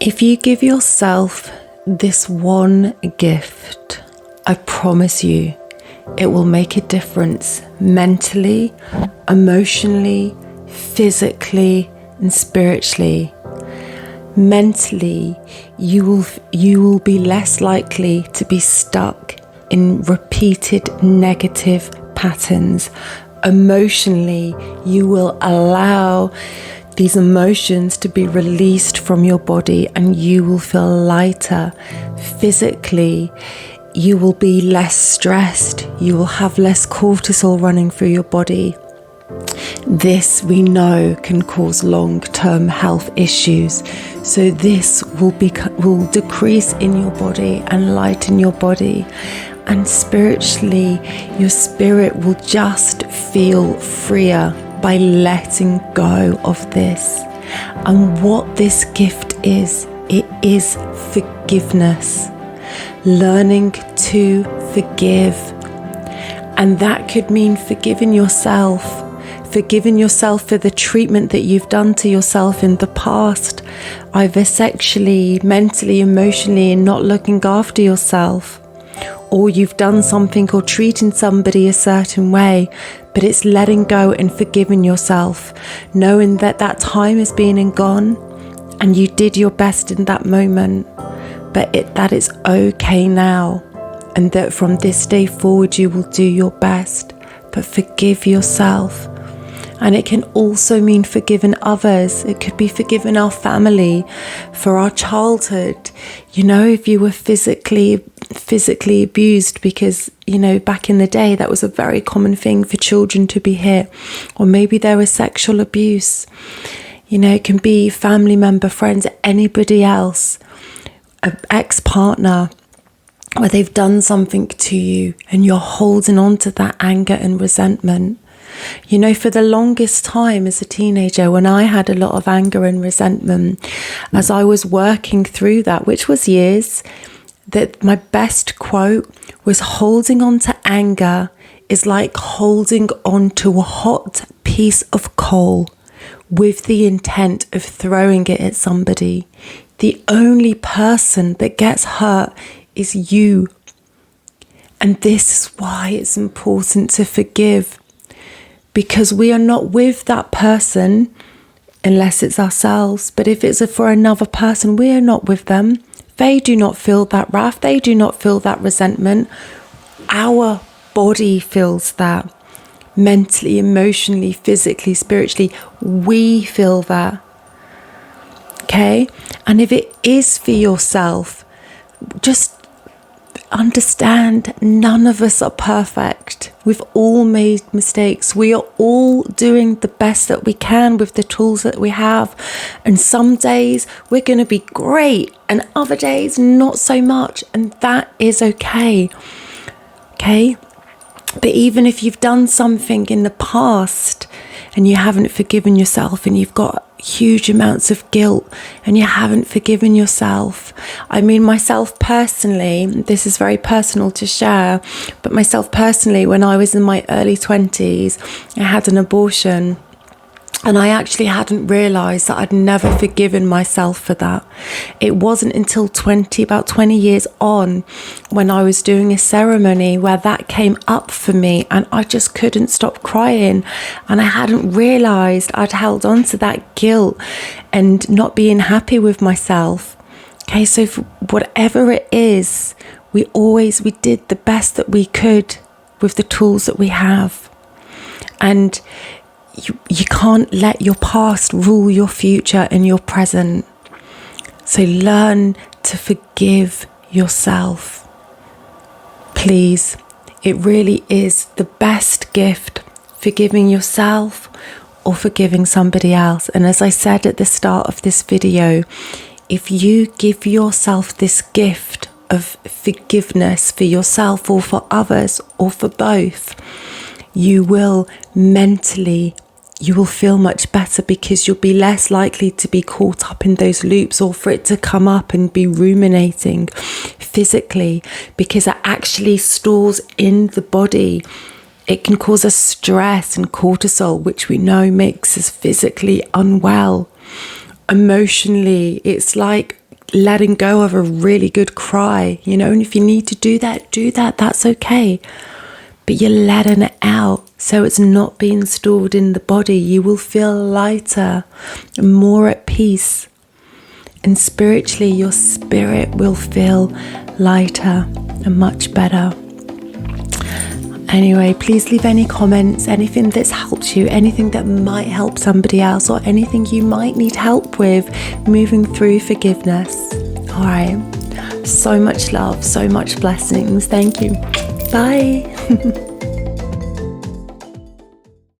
If you give yourself this one gift, I promise you, it will make a difference mentally, emotionally, physically, and spiritually. Mentally, you will be less likely to be stuck in repeated negative patterns. Emotionally, you will allow these emotions to be released from your body and you will feel lighter. Physically, you will be less stressed. You will have less cortisol running through your body. This, we know, can cause long-term health issues. So this will decrease in your body and lighten your body. And spiritually, your spirit will just feel freer by letting go of this. And what this gift is, it is forgiveness. Learning to forgive. And that could mean forgiving yourself. Forgiving yourself for the treatment that you've done to yourself in the past, either sexually, mentally, emotionally, and not looking after yourself. Or you've done something or treating somebody a certain way, but it's letting go and forgiving yourself, knowing that that time has been and gone and you did your best in that moment, but that it's okay now, and that from this day forward you will do your best, but forgive yourself. And it can also mean forgiving others. It could be forgiving our family for our childhood. You know, if you were physically abused, because, you know, back in the day, that was a very common thing for children to be hit. Or maybe there was sexual abuse. You know, it can be family member, friends, anybody else, an ex-partner, where they've done something to you and you're holding on to that anger and resentment. You know, for the longest time as a teenager, when I had a lot of anger and resentment, as I was working through that, which was years, that my best quote was, holding on to anger is like holding on to a hot piece of coal with the intent of throwing it at somebody. The only person that gets hurt is you. And this is why it's important to forgive. Because we are not with that person unless it's ourselves. But if it's for another person, we are not with them. They do not feel that wrath. They do not feel that resentment. Our body feels that. Mentally, emotionally, physically, spiritually, we feel that. Okay? And if it is for yourself, just understand, none of us are perfect. We've all made mistakes. We are all doing the best that we can with the tools that we have. And some days we're going to be great and other days not so much. And that is okay. Okay? But even if you've done something in the past and you haven't forgiven yourself and you've got huge amounts of guilt and you haven't forgiven yourself. I mean, myself personally, this is very personal to share, but myself personally, when I was in my early 20s, I had an abortion. And I actually hadn't realised that I'd never forgiven myself for that. It wasn't until about 20 years on, when I was doing a ceremony, where that came up for me and I just couldn't stop crying. And I hadn't realised I'd held on to that guilt and not being happy with myself. Okay, so for whatever it is, we did the best that we could with the tools that we have. And you can't let your past rule your future and your present. So learn to forgive yourself. Please, it really is the best gift, forgiving yourself or forgiving somebody else. And as I said at the start of this video, if you give yourself this gift of forgiveness for yourself or for others or for both, you will feel much better, because you'll be less likely to be caught up in those loops or for it to come up and be ruminating physically, because it actually stores in the body. It can cause us stress and cortisol, which we know makes us physically unwell. Emotionally, it's like letting go of a really good cry, you know, and if you need to do that, that's okay. But you're letting it out, so it's not being stored in the body. You will feel lighter, more at peace. And spiritually, your spirit will feel lighter and much better. Anyway, please leave any comments, anything that's helped you, anything that might help somebody else, or anything you might need help with moving through forgiveness. All right. So much love, so much blessings. Thank you. Bye.